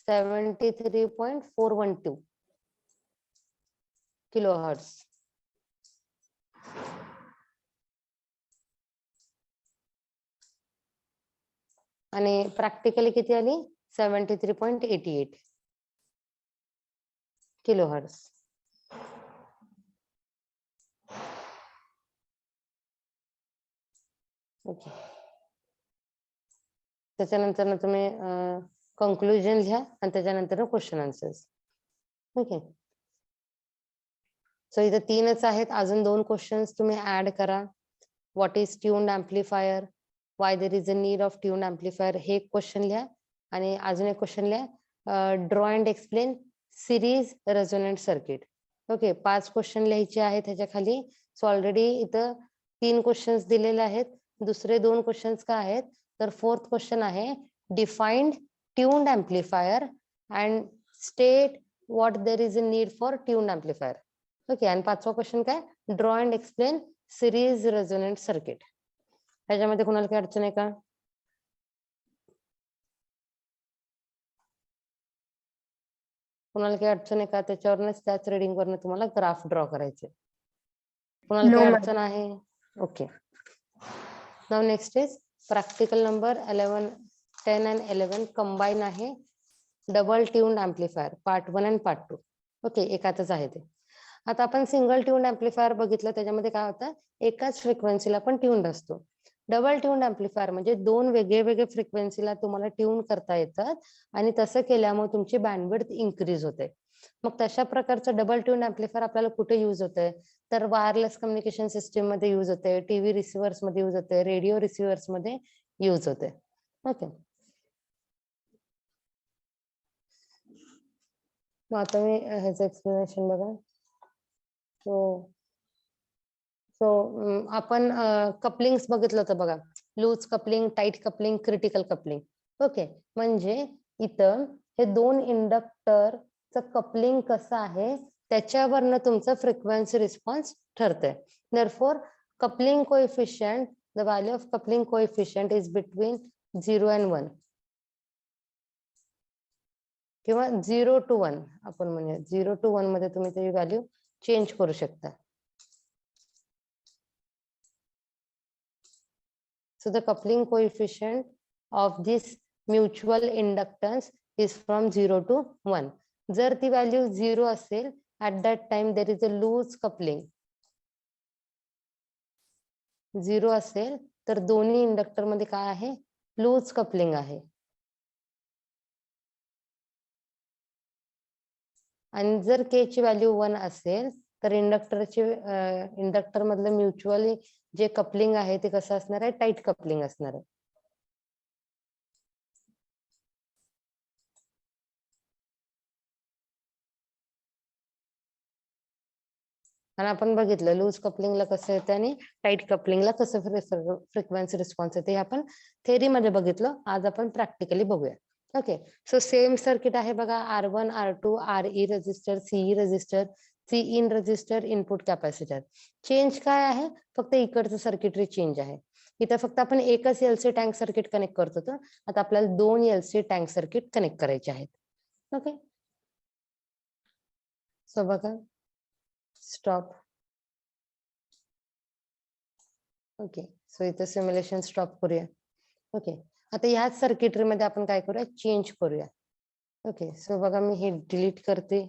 73.412 किलोहर्ट्ज. आणि प्रॅक्टिकली किती आली? 73.88 किलोहर्ट्ज. ओके, त्याच्यानंतर तुम्ही कंक्लुजन लिहा आणि त्याच्यानंतर क्वेश्चन आन्सर्स. ओके, सो इथे 3च आहेत. अजून 2 क्वेश्चन्स तुम्ही ऍड करा. What is tuned amplifier, Y there is a need of tuned amplifier, हे क्वेश्चन लिहा. आणि अजून एक क्वेश्चन लिहा, draw and explain series resonant circuit. Okay, 5 question लिहायचे आहेत ह्याच्या खाली. सो ऑलरेडी इथं 3 क्वेश्चन्स दिलेले आहेत. दुसरे 2 क्वेश्चन्स काय आहेत तर 4th क्वेश्चन आहे defined tuned amplifier and state what there is a need for tuned amplifier. Okay, आणि 5वा क्वेश्चन काय? Draw and explain series resonant circuit. ह्याच्यामध्ये कोणाला काही अडचण आहे का? कोणाला काही अडचण आहे का? त्याच्यावरच त्याच रिडिंग वरनं तुम्हाला ग्राफ ड्रॉ करायचे. कोणाला काही अडचण आहे? Okay, now next is practical number 11, 10 and 11 combine आहे. डबल ट्यून्ड एम्प्लिफायर पार्ट 1 आणि पार्ट 2. ओके, एकातच आहे ते. आता आपण सिंगल ट्यून्ड एम्प्लिफायर बघितलं, त्याच्यामध्ये काय होतं, एकाच फ्रिक्वेन्सीला पण ट्यून्ड असतो. डबल ट्यून्ड एम्प्लिफायर म्हणजे 2 वेगळे फ्रिक्वेन्सीला तुम्हाला ट्यून करता येतात आणि तसं केल्यामुळे तुमची बँडविड्थ इन्क्रीज होते. मग तशा प्रकारचं डबल ट्यून्ड एम्प्लिफायर आपल्याला कुठे यूज होतंय तर वायरलेस कम्युनिकेशन सिस्टीम मध्ये यूज होते, टीव्ही रिसिव्हर्स मध्ये यूज होते, रेडिओ रिसिव्हर्स मध्ये यूज होते. ओके, मग आता मी ह्याचं एक्सप्लेनेशन बघा. सो आपण कपलिंग्स बघितलं होतं बघा, loose coupling, tight coupling, critical coupling. Okay, म्हणजे इथं हे 2 इंडक्टरचं कपलिंग कसं आहे त्याच्यावरनं तुमचं फ्रिक्वेन्सी रिस्पॉन्स ठरतंय. Therefore coupling coefficient, the value of coupling coefficient is between 0 and 1 किंवा 0 to 1 आपण म्हणूया. 0 to 1 मध्ये तुम्ही त्याची व्हॅल्यू चेंज करू शकता. So the coupling coefficient of this mutual inductance is from 0 to 1. जर ती व्हॅल्यू 0 असेल, at that time there is a loose coupling. 0 असेल तर दोन्ही इंडक्टर मध्ये काय आहे? लूज कपलिंग आहे. आणि जर के ची व्हॅल्यू 1 असेल तर इंडक्टर मधलं म्युच्युअली जे कपलिंग आहे ते कसं असणार आहे? टाईट कपलिंग असणार आहे. आणि आपण बघितलं लूज कपलिंगला कसं येतं आणि टाईट कपलिंगला कसं फ्रिक्वेन्सी रिस्पॉन्स येते हे आपण थेअरी मध्ये बघितलं. आज आपण प्रॅक्टिकली बघूया. ओके, सो सेम सर्किट आहे बघा. R1, R2, RE resistor, CE resistor, C in resistor, input capacitor. Change काय आहे? फक्त इकडचं सर्किटरी चेंज आहे. इथं फक्त आपण एकच एलसी टँक सर्किट कनेक्ट करत होतो, आता आपल्याला 2 एलसी टँक सर्किट कनेक्ट करायचे आहेत. ओके, सो बघा, स्टॉप. ओके, सो इथं सिम्युलेशन स्टॉप करूया. ओके, आता ह्याच सर्किटरी मध्ये आपण काय करूया, चेंज करूया. ओके, सो बघा, मी हे डिलीट करते,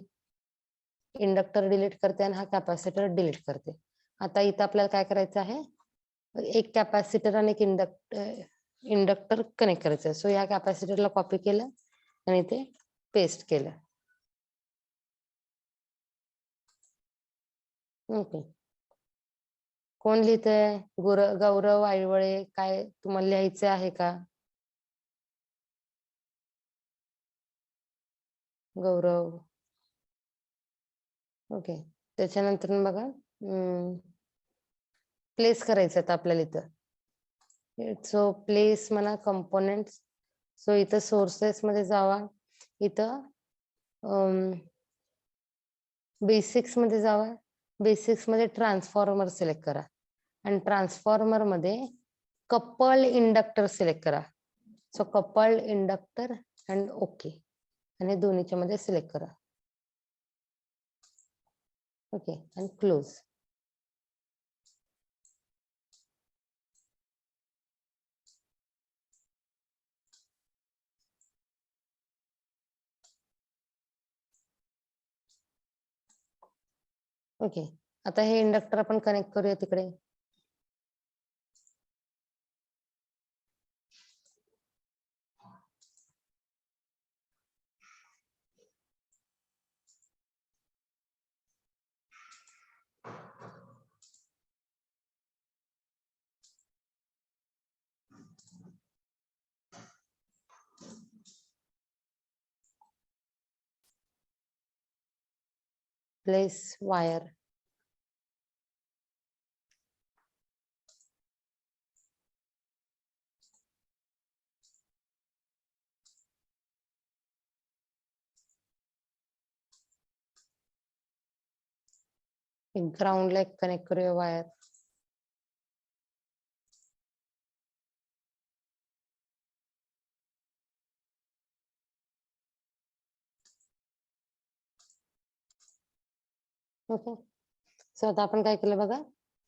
इंडक्टर डिलीट करते आणि हा कॅपॅसिटर डिलीट करते. आता इथं आपल्याला काय करायचं आहे, एक कॅपॅसिटर आणि एक इंडक्टर कनेक्ट करायचं. सो या कॅपॅसिटरला कॉपी केलं आणि ते पेस्ट केलं. ओके, कोण लिहितंय? गौरव आईवळे. काय तुम्हाला लिहायचं आहे का? गौरव. ओके, त्याच्यानंतर बघा, प्लेस करायचं आता आपल्याला इथं. सो प्लेस म्हणा कंपोनेंट्स. सो इथं सोर्सेस मध्ये जावा, इथं बेसिक्स मध्ये जावा, बेसिक्स मध्ये ट्रान्सफॉर्मर सिलेक्ट करा आणि ट्रान्सफॉर्मर मध्ये कपल्ड इंडक्टर सिलेक्ट करा. So coupled inductor and okay, आणि दोन्हीच्या मध्ये सिलेक्ट करा. ओके, आणि क्लोज. ओके, आता हे इंडक्टर आपण कनेक्ट करूया तिकडे. Place wire. ग्राउंडला कनेक्ट करूया वायर. ओके, सो आता आपण काय केलं बघा,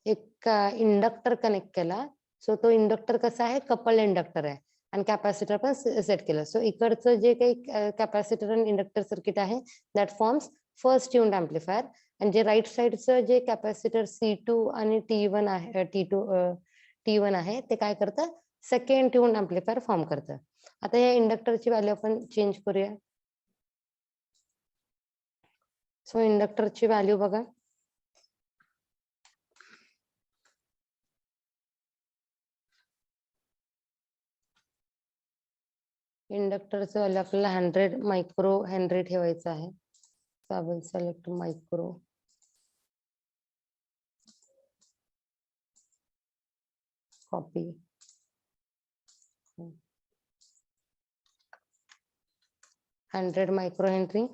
एक इंडक्टर कनेक्ट केला. सो तो इंडक्टर कसा आहे, कपल इंडक्टर आहे आणि कॅपॅसिटर पण सेट केलं. सो इकडचं जे काही कॅपॅसिटर आणि इंडक्टर सर्किट आहे, that forms first tuned amplifier. आणि जे राईट साइडचं जे कॅपॅसिटर C2 आणि T1 आहे, T1 आहे, ते काय करतं, सेकंड ट्यून्ड एम्प्लिफायर फॉर्म करतं. आता या इंडक्टरची व्हॅल्यू आपण चेंज करूया. सो इंडक्टरची व्हॅल्यू बघा, इंडक्टरचं व्हॅल्यू आपल्याला 100 मायक्रो हेनरी ठेवायचं आहे. आपण select micro. Copy. 100 micro Henry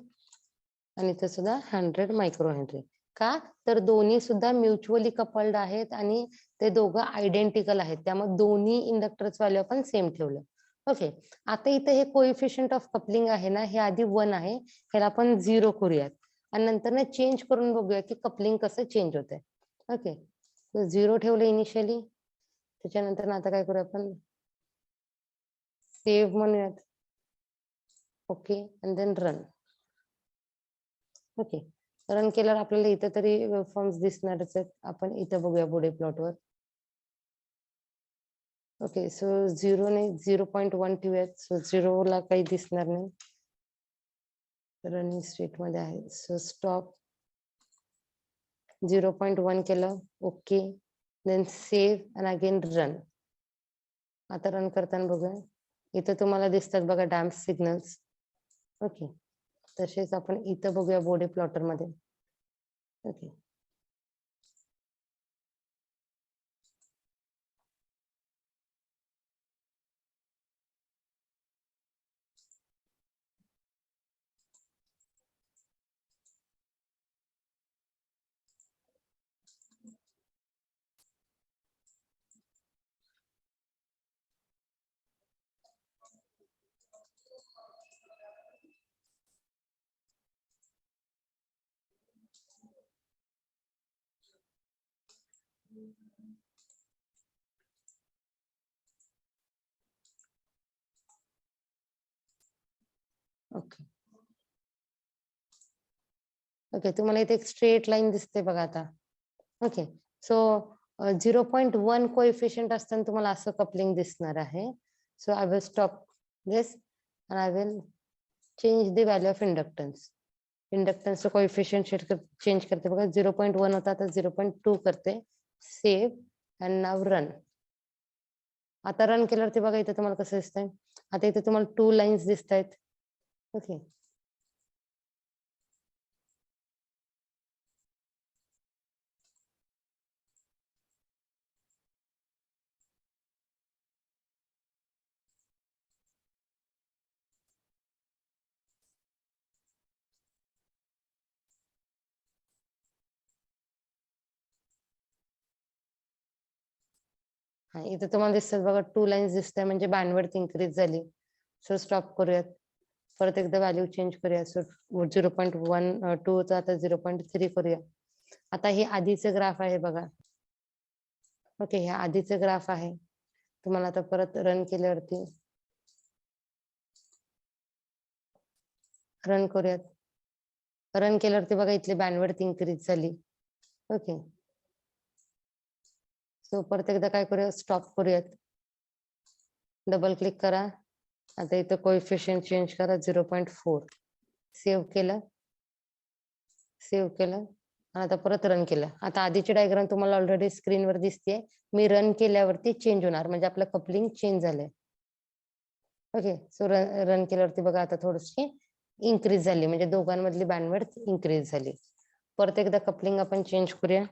आणि इथे सुद्धा 100 मायक्रो हेनरी. का तर दोन्ही सुद्धा म्युच्युअली कपल्ड आहेत आणि ते दोघं आयडेंटिकल आहेत, त्यामुळे दोन्ही इंडक्टरचं व्हॅल्यू आपण सेम ठेवलं. ओके, आता इथे हे कोएफिशियंट ऑफ कपलिंग आहे ना, हे आधी 1 आहे, ह्याला आपण 0 करूयात आणि नंतर ना चेंज करून बघूया की कपलिंग कसं चेंज होतंय. ओके, 0 ठेवलं इनिशियली, त्याच्यानंतर आता काय करूया आपण, सेव्ह म्हणूयात. ओके, आणि देन रन. ओके, रन केल्यावर आपल्याला इथं तरी फॉर्म्स दिसणारच आहेत. आपण इथं बघूया पुढे प्लॉटवर. ओके, सो 0 ने 0.1 ठेवूयात. सो 0 ला काही दिसणार नाही, रनिंग स्टेट मध्ये आहे. So stop. 0.1 केलं, ओके, देन सेव्ह आणि अगेन रन. आता रन करताना बघूया, इथं तुम्हाला दिसतात बघा डॅम्प सिग्नल्स. ओके, तसेच आपण इथं बघूया बॉडी प्लॉटर मध्ये. ओके, ओके ओके, तुम्हाला इथे एक स्ट्रेट लाईन दिसते बघा आता. ओके, सो 0.1 कोएफिशियंट असताना तुम्हाला असं कपलिंग दिसणार आहे. So I will stop this and I will change the value of inductance. Inductance coefficient change करते बघा, 0.1 होता आता 0.2 करते. Save and now run. आता रन केल्यावरती बघा इथे तुम्हाला कसं दिसतंय. आता इथे तुम्हाला 2 लाईन्स दिसत आहेत. ओके, हा इथे तुम्हाला दिसतात बघा 2 लाईन्स दिसत आहे, म्हणजे बँडविड्थ इन्क्रीज झाली. सो स्टॉप करूयात, परत एकदा व्हॅल्यू चेंज करूया. सो 0.12 आता 0.3 करूया. आता हे आधीचे ग्राफ आहे बघा. ओके, हे आधीचे ग्राफ आहे. तुम्हाला आता परत रन केल्यावरती रन करूयात. रन केल्यावरती बघा इथली बँडविड्थ इन्क्रीज झाली. ओके, सो परत एकदा काय करूया, स्टॉप करूयात. डबल क्लिक करा. आता इथं कोएफिशियंट चेंज करा 0.4. सेव्ह केलं, सेव्ह केलं आणि आता परत रन केलं. आता आधीची डायग्राम तुम्हाला ऑलरेडी स्क्रीनवर दिसते. मी रन केल्यावरती चेंज होणार, म्हणजे आपलं कपलिंग चेंज झालंय. ओके, सो रन केल्यावरती बघा आता थोडीशी इन्क्रीज झाली, म्हणजे दोघांमधली बँडविड्थ इन्क्रीज झाली. परत एकदा कपलिंग आपण चेंज करूया.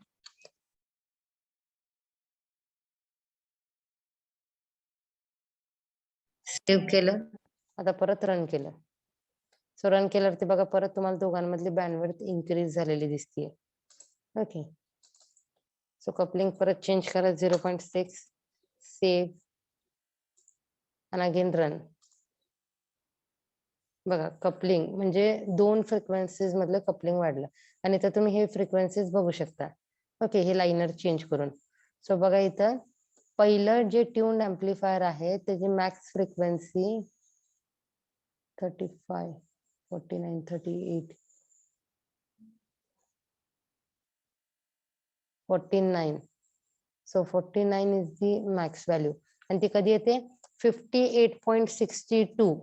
सेव्ह केलं, आता परत रन केलं. सो रन केल्यावरती बघा परत तुम्हाला दोघांमधली बँडविड्थ इन्क्रीज झालेली दिसतीये. ओके, सो कपलिंग परत चेंज करा 0.6. सेव्ह आणि अगेन रन. बघा कपलिंग म्हणजे 2 फ्रिक्वेन्सीज मधलं कपलिंग वाढलं. आणि इथं तुम्ही हे फ्रिक्वेन्सीज बघू शकता. ओके, हे लाइनर चेंज करून. सो बघा इथं पहिलं जे ट्यून्ड एम्प्लिफायर आहे त्याची max frequency 35, 49, 38, 49. So 49 is the max value. आणि ती कधी येते 58.62,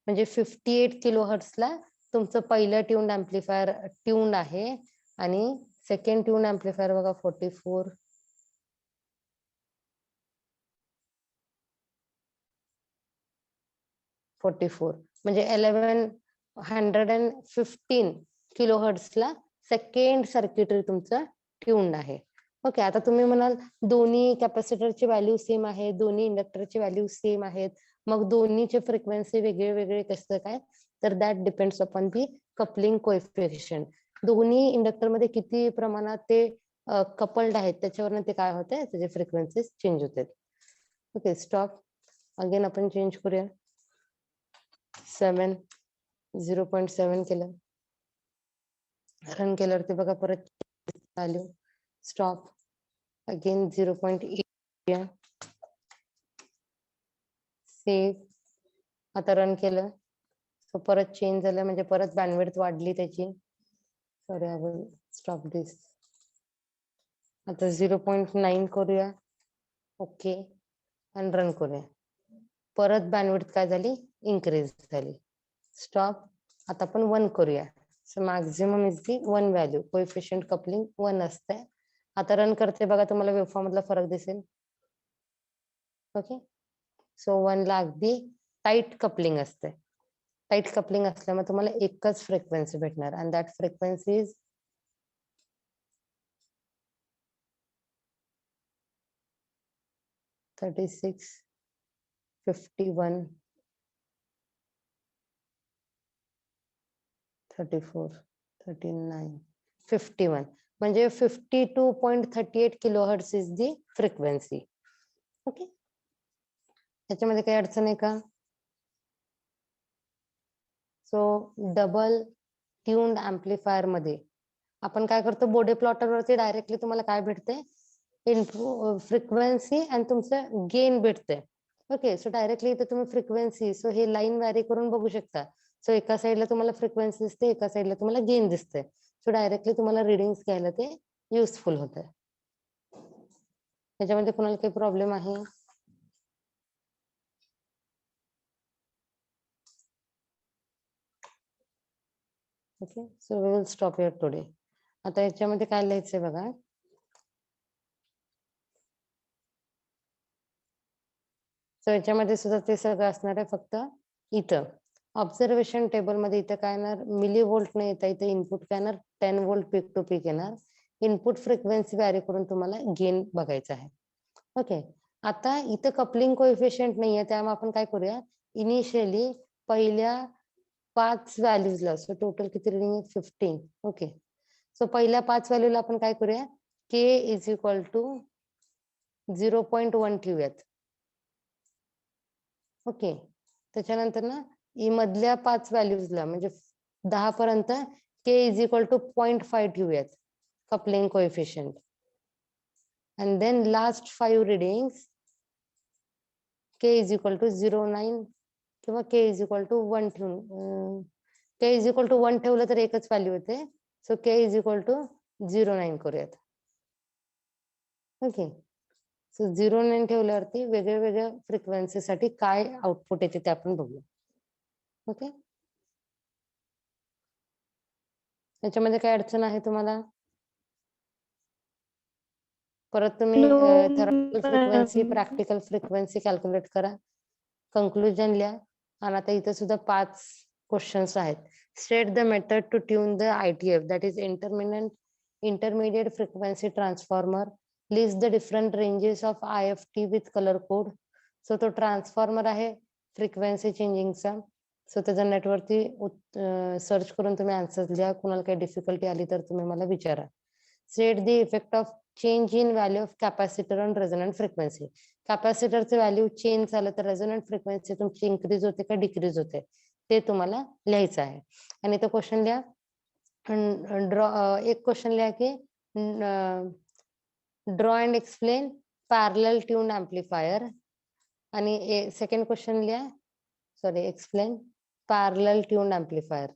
म्हणजे 58 किलोहर्ट्जला तुमचं पहिलं ट्यून्ड एम्प्लिफायर ट्यून्ड आहे. आणि सेकंड ट्यून्ड एम्प्लिफायर बघा 44, 44, म्हणजे 1115 किलोहर्ट्जला सेकंड सर्किटरी तुमचं ट्यून्ड आहे. ओके, आता तुम्ही म्हणाल दोन्ही कॅपॅसिटरची व्हॅल्यू सेम आहे, दोन्ही इंडक्टरची व्हॅल्यू सेम आहेत, मग दोन्हीचे फ्रिक्वेन्सी वेगळे वेगळे कसं काय? तर that depends upon the coupling coefficient. दोन्ही इंडक्टर मध्ये किती प्रमाणात ते कपल्ड आहेत त्याच्यावरनं ते काय होते, त्याचे फ्रिक्वेन्सीज चेंज होतात. Okay, stop. अगेन आपण चेंज करूया. 7, 0.7 केलं. रन केल्यावरती बघा परत व्हॅल्यू. स्टॉप. अगेन 0.8. सेव्ह. आता रन केलं. सो परत चेंज झालं, म्हणजे परत बँडविड्थ वाढली त्याची. सॉरी, आय विल स्टॉप दिस. आता 0.9 करूया. ओके, आणि रन करूया. परत बँडविड्थ काय झाली, इन्क्रीज झाली. स्टॉप. आता आपण 1 करूया. So maximum is the 1 value. Coefficient coupling 1 असते. आता रन करते बघा, तुम्हाला वेव्हफॉर्म मधला फरक दिसेल. ओके, सो 1 ला अगदी टाईट कपलिंग असते. टाईट कपलिंग असल्यामुळे तुम्हाला एकच फ्रिक्वेन्सी भेटणार, अँड दॅट फ्रिक्वेन्सी इज 36, 51, 34, 39, 51, म्हणजे 52.38 kilohertz is the frequency. Okay, त्याच्यामध्ये काही अडचण आहे का? सो डबल ट्यून्ड एम्प्लिफायर मध्ये आपण काय करतो, बोडे प्लॉटर वरती डायरेक्टली तुम्हाला काय भेटते, फ्रिक्वेन्सी आणि तुमचं गेन भेटतंय. ओके, सो डायरेक्टली इथे तुम्ही फ्रिक्वेन्सी, सो हे लाईन व्हॅरी करून बघू शकता. सो एका साईडला तुम्हाला फ्रिक्वेन्सी दिसते, एका साईडला तुम्हाला गेन दिसते. सो डायरेक्टली तुम्हाला रिडिंग्स घ्यायला ते युजफुल होत आहे. त्याच्यामध्ये कोणाला काही प्रॉब्लेम आहे? Okay, so we will stop here today. आता याच्यामध्ये काय लिहायचंय बघा. सो याच्यामध्ये सुद्धा ते सगळं असणार आहे. फक्त इथं ऑब्झर्वेशन टेबल मध्ये इथं काय येणार, मिली व्होल्ट नाही येतं, इथे इनपुट काय येणार 10 व्होल्ट पीक टू पीक येणार. इनपुट फ्रिक्वेन्सी व्हॅरी करून तुम्हाला गेन बघायचा आहे. ओके, आता इथं कपलिंग कोएफिशियंट नाहीये, त्यामुळे आपण काय करूया, इनिशियली पहिल्या 5 व्हॅल्यूजला, सो टोटल किती रिडिंग आहे 15. ओके, सो पहिल्या 5 व्हॅल्यूला आपण काय करूया, k इज इक्वल टू 0.1 ठेवूयात. ओके, त्याच्यानंतर ना मधल्या 5 व्हॅल्यूजला म्हणजे 10 पर्यंत k इज इक्वल टू 0.5 ठेवूयात coupling coefficient. and then last 5 readings k is equal to 0.9 किंवा k is equal to 1 ठेवून k is equal to 1 ठेवलं तर एकच व्हॅल्यू येते. So k is equal to 0.9 करूयात. ओके, सो 0.9 ठेवल्यावरती वेगळ्या वेगळ्या फ्रिक्वेन्सीसाठी काय आउटपुट येते ते आपण बघूया. ओके, याच्यामध्ये काय अडचण आहे तुम्हाला? परत तुम्ही No, theoretical frequency, ma'am. Practical frequency calculate करा, कंक्लुजन लिहा. आणि आता इथे सुद्धा 5 क्वेश्चन्स आहेत. State the method to tune the ITF, that is intermediate frequency transformer. List the different ranges of IFT with colour code. So तो ट्रान्सफॉर्मर आहे फ्रिक्वेन्सी चेंजिंगचा. सो त्याच्या नेटवरती सर्च करून तुम्ही आन्सर लिहा. कुणाला काही डिफिकल्टी आली तर तुम्ही मला विचारा. State the effect of change in value of capacitor on resonant frequency. कॅपॅसिटरचं व्हॅल्यू चेंज झालं तर रेझोनंट फ्रिक्वेन्सी तुमची इन्क्रीज होते का डिक्रीज होते ते तुम्हाला लिहायचं आहे. आणि तो क्वेश्चन लिहा. एक क्वेश्चन लिहा की draw and explain parallel tune amplifier. आणि सेकंड क्वेश्चन लिहा, sorry, explain parallel tune amplifier.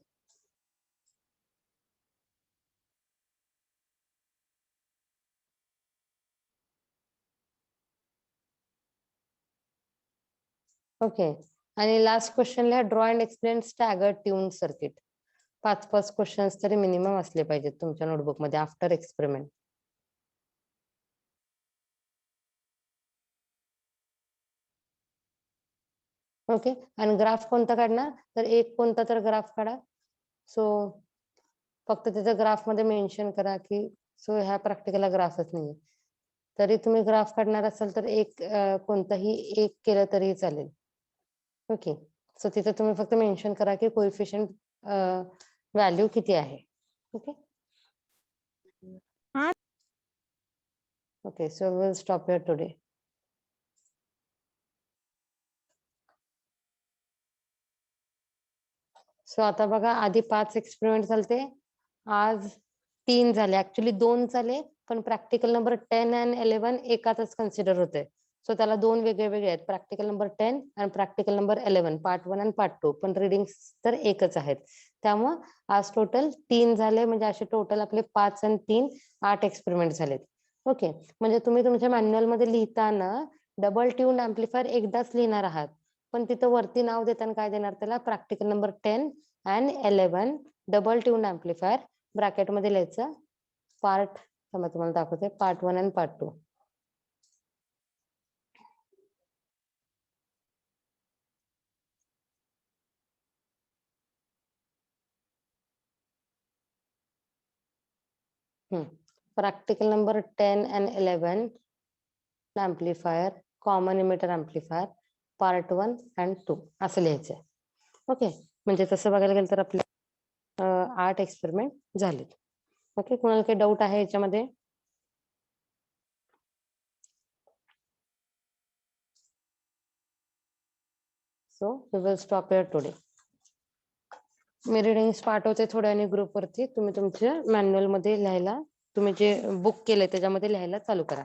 Okay, आणि लास्ट क्वेश्चन लिहा draw and explain staggered tune circuit. 5 questions तरी मिनिमम असले पाहिजेत तुमच्या नोटबुक मध्ये आफ्टर एक्सपेरिमेंट. ओके, आणि ग्राफ कोणता काढणार तर एक कोणता तर ग्राफ काढा. सो फक्त त्याच्या ग्राफ मध्ये मेन्शन करा की सो ह्या प्रॅक्टिकलला ग्राफच नाही. तरी तुम्ही ग्राफ काढणार असाल तर एक कोणताही एक केलं तरी चालेल. ओके, सो तिथे तुम्ही फक्त मेन्शन करा की कोएफिशियंट व्हॅल्यू किती आहे. Okay, okay, so will stop here today. So आता बघा, आधी 5 एक्सपेरिमेंट झालते, आज 3 झाले. ऍक्च्युली 2 झाले, पण प्रॅक्टिकल नंबर 10 आणि 11 एकातच कन्सिडर होते. सो त्याला 2 वेगळे वेगळे आहेत, प्रॅक्टिकल नंबर 10 आणि प्रॅक्टिकल नंबर 11, पार्ट 1 आणि पार्ट 2, पण रिडिंग्स तर एकच आहेत. त्यामुळं आज टोटल 3 झाले, म्हणजे असे टोटल आपले 5 आणि 3 8 एक्सपेरिमेंट झालेत. ओके, म्हणजे तुम्ही तुमच्या मॅन्युअल मध्ये लिहिताना डबल ट्यून एम्प्लिफायर एकदाच लिहिणार आहात, पण तिथं वरती नाव देताना काय देणार त्याला, practical number 10 and 11 double tune amplifier bracket मध्ये लिहायचं पार्ट. तुम्हाला दाखवते पार्ट 1 आणि part 2. Practical number 10 and 11 amplifier, common emitter amplifier, part 1 and 2 असं लिहायचंय. ओके, म्हणजे तसं बघायला गेलं तर आपले 8 एक्सपेरिमेंट झालेत. ओके, कोणाला काही डाऊट आहे याच्यामध्ये? So we will stop here today. मी रिडिंग्स पाठवते थोड्याने ग्रुप वरती, तुम्ही तुमच्या मॅन्युअल मध्ये लिहायला, तुम्ही जे बुक केलंय त्याच्यामध्ये लिहायला चालू करा.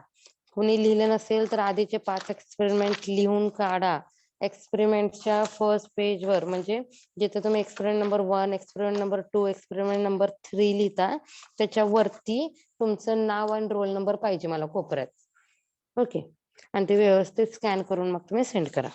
कुणी लिहिलं नसेल तर आधीचे 5 एक्सपेरिमेंट लिहून काढा. एक्सपेरिमेंटच्या फर्स्ट पेजवर, म्हणजे जिथे तुम्ही experiment number 1, experiment number 2, experiment number 3 लिहिता, त्याच्यावरती तुमचं नाव आणि रोल नंबर पाहिजे मला कोपऱ्यात. ओके. आणि ते व्यवस्थित स्कॅन करून मग तुम्ही सेंड करा.